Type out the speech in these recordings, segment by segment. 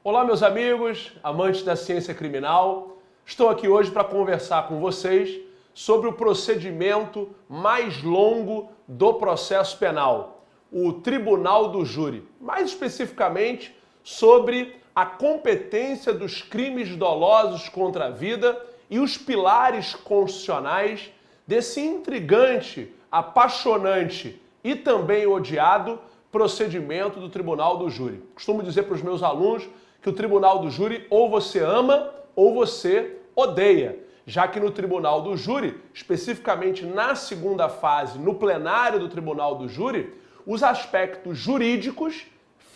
Olá, meus amigos, amantes da ciência criminal. Estou aqui hoje para conversar com vocês sobre o procedimento mais longo do processo penal, o Tribunal do Júri. Mais especificamente, sobre a competência dos crimes dolosos contra a vida e os pilares constitucionais desse intrigante, apaixonante e também odiado procedimento do Tribunal do Júri. Costumo dizer para os meus alunos que o Tribunal do Júri ou você ama ou você odeia, já que no Tribunal do Júri, especificamente na segunda fase, no plenário do Tribunal do Júri, os aspectos jurídicos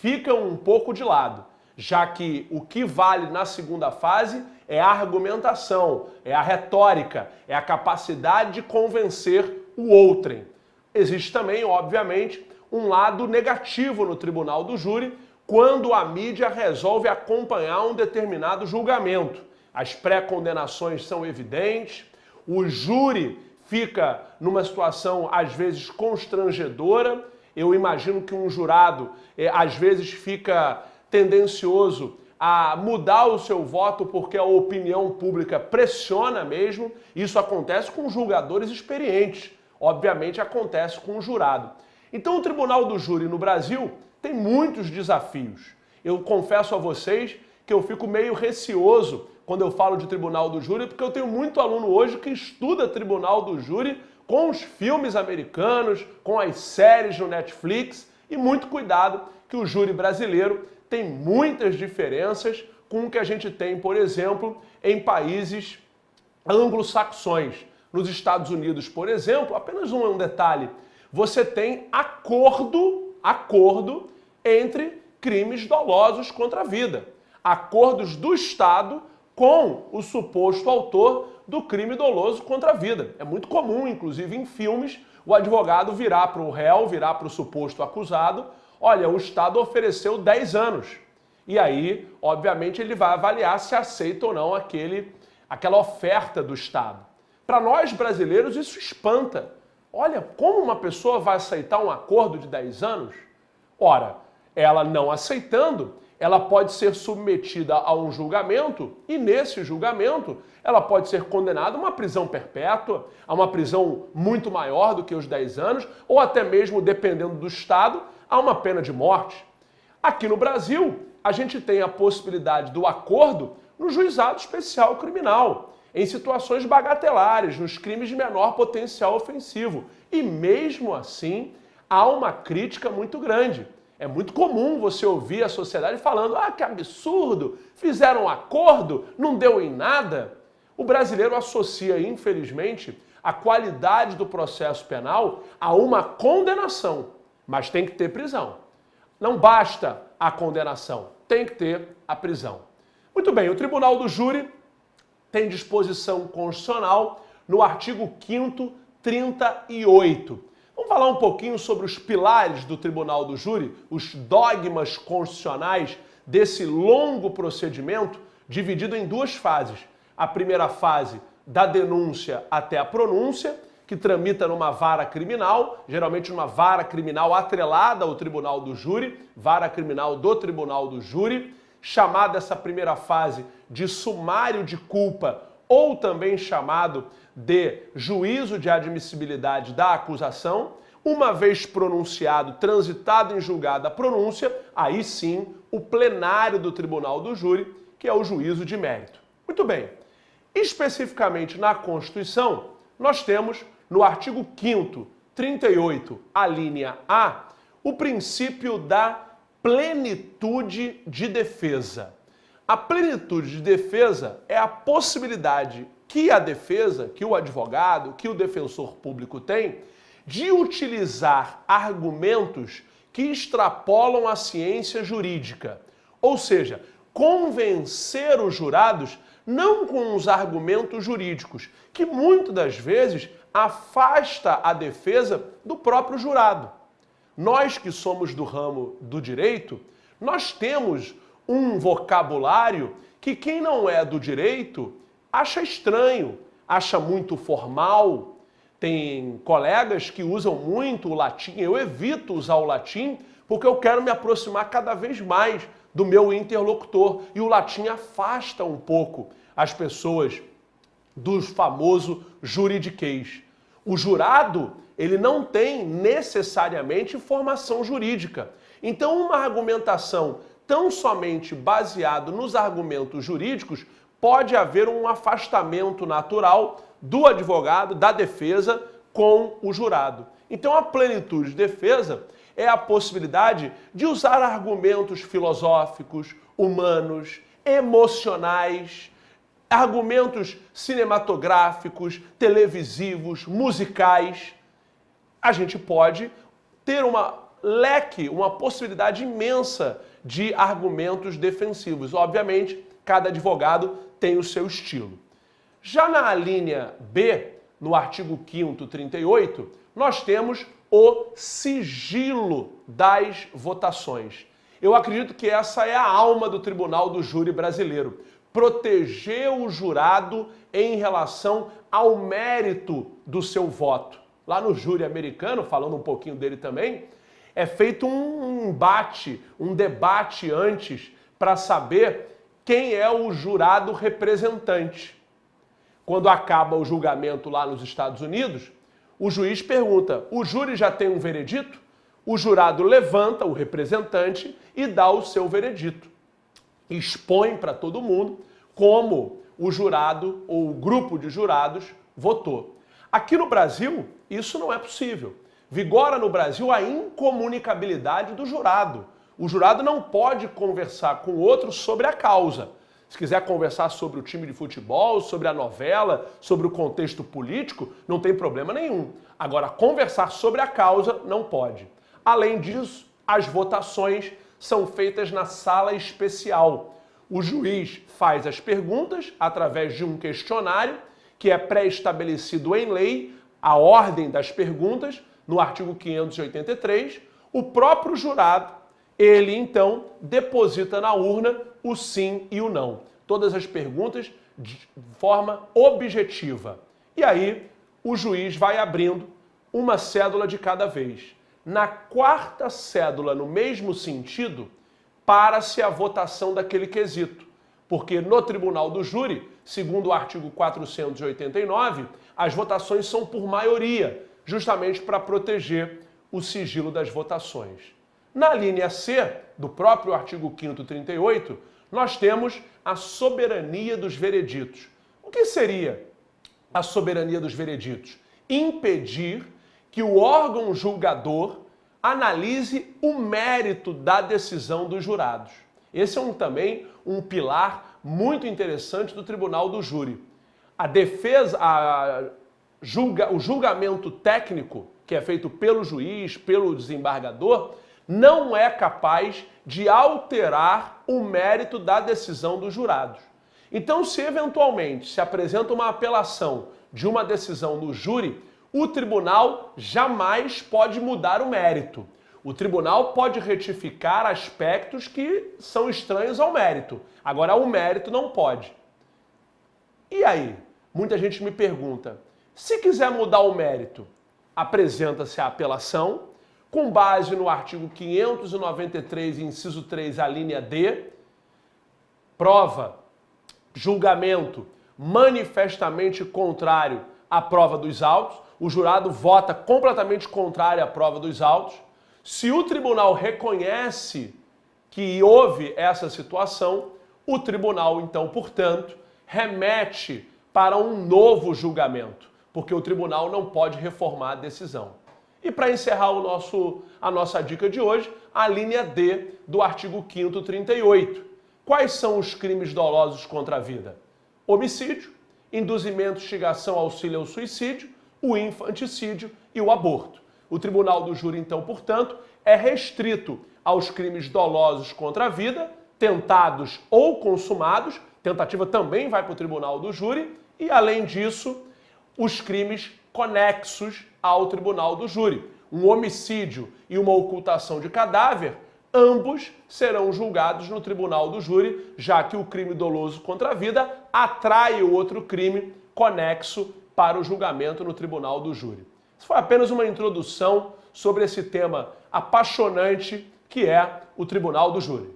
ficam um pouco de lado, já que o que vale na segunda fase é a argumentação, é a retórica, é a capacidade de convencer o outrem. Existe também, obviamente, um lado negativo no Tribunal do Júri quando a mídia resolve acompanhar um determinado julgamento. As pré-condenações são evidentes, o júri fica numa situação, às vezes, constrangedora. Eu imagino que um jurado, às vezes, fica tendencioso a mudar o seu voto porque a opinião pública pressiona mesmo. Isso acontece com julgadores experientes, obviamente acontece com o jurado. Então o Tribunal do Júri no Brasil tem muitos desafios. Eu confesso a vocês que eu fico meio receoso quando eu falo de Tribunal do Júri, porque eu tenho muito aluno hoje que estuda Tribunal do Júri com os filmes americanos, com as séries no Netflix, e muito cuidado que o júri brasileiro tem muitas diferenças com o que a gente tem, por exemplo, em países anglo-saxões. Nos Estados Unidos, por exemplo, apenas um detalhe, você tem acordo entre crimes dolosos contra a vida. Acordos do Estado com o suposto autor do crime doloso contra a vida. É muito comum, inclusive em filmes, o advogado virar para o réu, virar para o suposto acusado, olha, o Estado ofereceu 10 anos. E aí, obviamente, ele vai avaliar se aceita ou não aquela oferta do Estado. Para nós brasileiros, isso espanta. Olha, como uma pessoa vai aceitar um acordo de 10 anos? Ora, ela não aceitando, ela pode ser submetida a um julgamento e nesse julgamento ela pode ser condenada a uma prisão perpétua, a uma prisão muito maior do que os 10 anos, ou até mesmo, dependendo do estado, a uma pena de morte. Aqui no Brasil, a gente tem a possibilidade do acordo no juizado especial criminal, em situações bagatelares, nos crimes de menor potencial ofensivo. E mesmo assim, há uma crítica muito grande. É muito comum você ouvir a sociedade falando: ah, que absurdo, fizeram um acordo, não deu em nada. O brasileiro associa, infelizmente, a qualidade do processo penal a uma condenação, mas tem que ter prisão. Não basta a condenação, tem que ter a prisão. Muito bem, o Tribunal do Júri tem disposição constitucional no artigo 5º, 38. Vamos falar um pouquinho sobre os pilares do Tribunal do Júri, os dogmas constitucionais desse longo procedimento, dividido em duas fases. A primeira fase, da denúncia até a pronúncia, que tramita numa vara criminal, geralmente numa vara criminal atrelada ao Tribunal do Júri, vara criminal do Tribunal do Júri, chamada essa primeira fase de sumário de culpa, ou também chamado de juízo de admissibilidade da acusação. Uma vez pronunciado, transitado em julgado a pronúncia, aí sim o plenário do Tribunal do Júri, que é o juízo de mérito. Muito bem, especificamente na Constituição, nós temos no artigo 5º, 38, a linha A, o princípio da plenitude de defesa. A plenitude de defesa é a possibilidade que a defesa, que o advogado, que o defensor público tem de utilizar argumentos que extrapolam a ciência jurídica. Ou seja, convencer os jurados não com os argumentos jurídicos, que muitas das vezes afasta a defesa do próprio jurado. Nós que somos do ramo do direito, nós temos um vocabulário que quem não é do direito acha estranho, acha muito formal. Tem colegas que usam muito o latim, eu evito usar o latim porque eu quero me aproximar cada vez mais do meu interlocutor. E o latim afasta um pouco as pessoas do famoso juridiquês. O jurado, ele não tem necessariamente formação jurídica. Então, uma argumentação tão somente baseada nos argumentos jurídicos, pode haver um afastamento natural do advogado, da defesa, com o jurado. Então, a plenitude de defesa é a possibilidade de usar argumentos filosóficos, humanos, emocionais, argumentos cinematográficos, televisivos, musicais. A gente pode ter uma possibilidade imensa de argumentos defensivos. Obviamente, cada advogado tem o seu estilo. Já na linha B, no artigo 5º, 38, nós temos o sigilo das votações. Eu acredito que essa é a alma do Tribunal do Júri brasileiro. Proteger o jurado em relação ao mérito do seu voto. Lá no júri americano, falando um pouquinho dele também, é feito um embate, um debate antes para saber quem é o jurado representante. Quando acaba o julgamento lá nos Estados Unidos, o juiz pergunta: o júri já tem um veredito? O jurado levanta, o representante, e dá o seu veredito. Expõe para todo mundo como o jurado ou o grupo de jurados votou. Aqui no Brasil, isso não é possível. Vigora no Brasil a incomunicabilidade do jurado. O jurado não pode conversar com o outro sobre a causa. Se quiser conversar sobre o time de futebol, sobre a novela, sobre o contexto político, não tem problema nenhum. Agora, conversar sobre a causa não pode. Além disso, as votações são feitas na sala especial. O juiz faz as perguntas através de um questionário que é pré-estabelecido em lei, a ordem das perguntas, no artigo 583. O próprio jurado, ele então deposita na urna o sim e o não. Todas as perguntas de forma objetiva. E aí o juiz vai abrindo uma cédula de cada vez. Na quarta cédula, no mesmo sentido, para-se a votação daquele quesito. Porque no Tribunal do Júri, segundo o artigo 489, as votações são por maioria, justamente para proteger o sigilo das votações. Na linha C, do próprio artigo 5º, 38, nós temos a soberania dos vereditos. O que seria a soberania dos vereditos? Impedir que o órgão julgador analise o mérito da decisão dos jurados. Esse é também um pilar muito interessante do Tribunal do Júri. A defesa, o julgamento técnico, que é feito pelo juiz, pelo desembargador, não é capaz de alterar o mérito da decisão dos jurados. Então, se eventualmente se apresenta uma apelação de uma decisão do júri, o tribunal jamais pode mudar o mérito. O tribunal pode retificar aspectos que são estranhos ao mérito. Agora, o mérito não pode. E aí? Muita gente me pergunta, se quiser mudar o mérito, apresenta-se a apelação, com base no artigo 593, inciso 3, a linha D, prova, julgamento manifestamente contrário à prova dos autos, o jurado vota completamente contrário à prova dos autos. Se o tribunal reconhece que houve essa situação, o tribunal, então, portanto, remete para um novo julgamento, porque o tribunal não pode reformar a decisão. E para encerrar a nossa dica de hoje, a linha D do artigo 5º, 38. Quais são os crimes dolosos contra a vida? Homicídio, induzimento, instigação, auxílio ao suicídio, o infanticídio e o aborto. O Tribunal do Júri, então, portanto, é restrito aos crimes dolosos contra a vida, tentados ou consumados, tentativa também vai para o Tribunal do Júri, e, além disso, os crimes conexos ao Tribunal do Júri. Um homicídio e uma ocultação de cadáver, ambos serão julgados no Tribunal do Júri, já que o crime doloso contra a vida atrai o outro crime conexo para o julgamento no Tribunal do Júri. Isso foi apenas uma introdução sobre esse tema apaixonante que é o Tribunal do Júri.